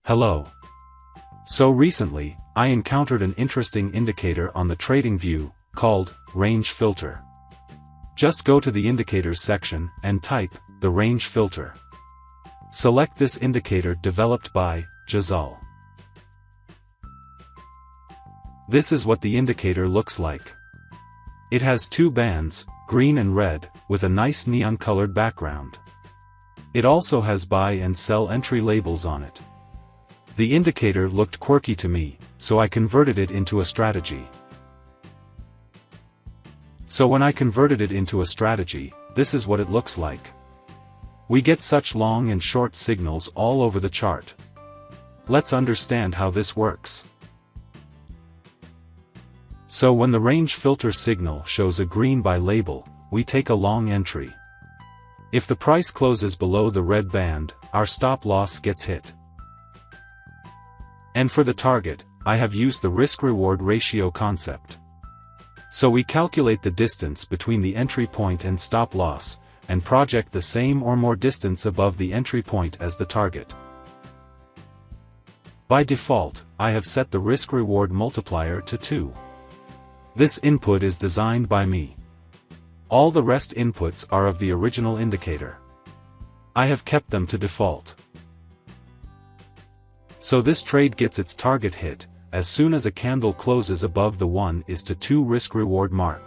Hello. So recently, I encountered an interesting indicator on the TradingView, called range filter. Just go to the indicators section and type the range filter. Select this indicator developed by Jazal. This is what the indicator looks like. It has two bands, green and red, with a nice neon-colored background. It also has buy and sell entry labels on it. The indicator looked quirky to me, so I converted it into a strategy. So when I converted it into a strategy, this is what it looks like. We get such long and short signals all over the chart. Let's understand how this works. So when the range filter signal shows a green buy label, we take a long entry. If the price closes below the red band, our stop loss gets hit. And for the target, I have used the risk-reward ratio concept. So we calculate the distance between the entry point and stop loss, and project the same or more distance above the entry point as the target. By default, I have set the risk-reward multiplier to 2. This input is designed by me. All the rest inputs are of the original indicator. I have kept them to default. So this trade gets its target hit as soon as a candle closes above the 1:2 risk-reward mark.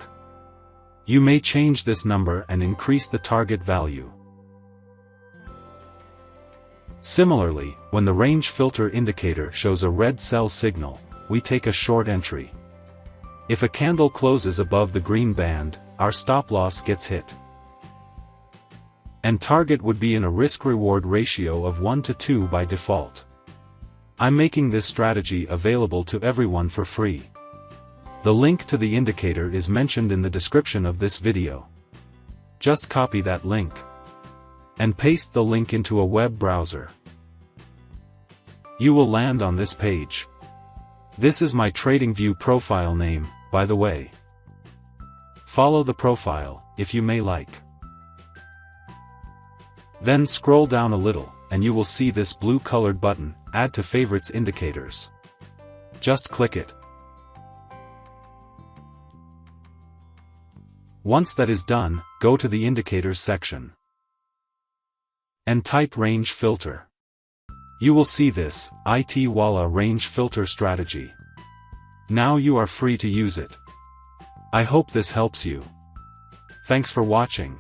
You may change this number and increase the target value. Similarly, when the range filter indicator shows a red sell signal, we take a short entry. If a candle closes above the green band, our stop loss gets hit. And target would be in a risk-reward ratio of 1:2 by default. I'm making this strategy available to everyone for free. The link to the indicator is mentioned in the description of this video. Just copy that link and paste the link into a web browser. You will land on this page. This is my TradingView profile name, by the way. Follow the profile, if you may like. Then scroll down a little, and you will see this blue-colored button, Add to Favorites Indicators. Just click it. Once that is done, go to the Indicators section and type Range Filter. You will see this woh.it.wala range filter strategy. Now you are free to use it. I hope this helps you. Thanks for watching.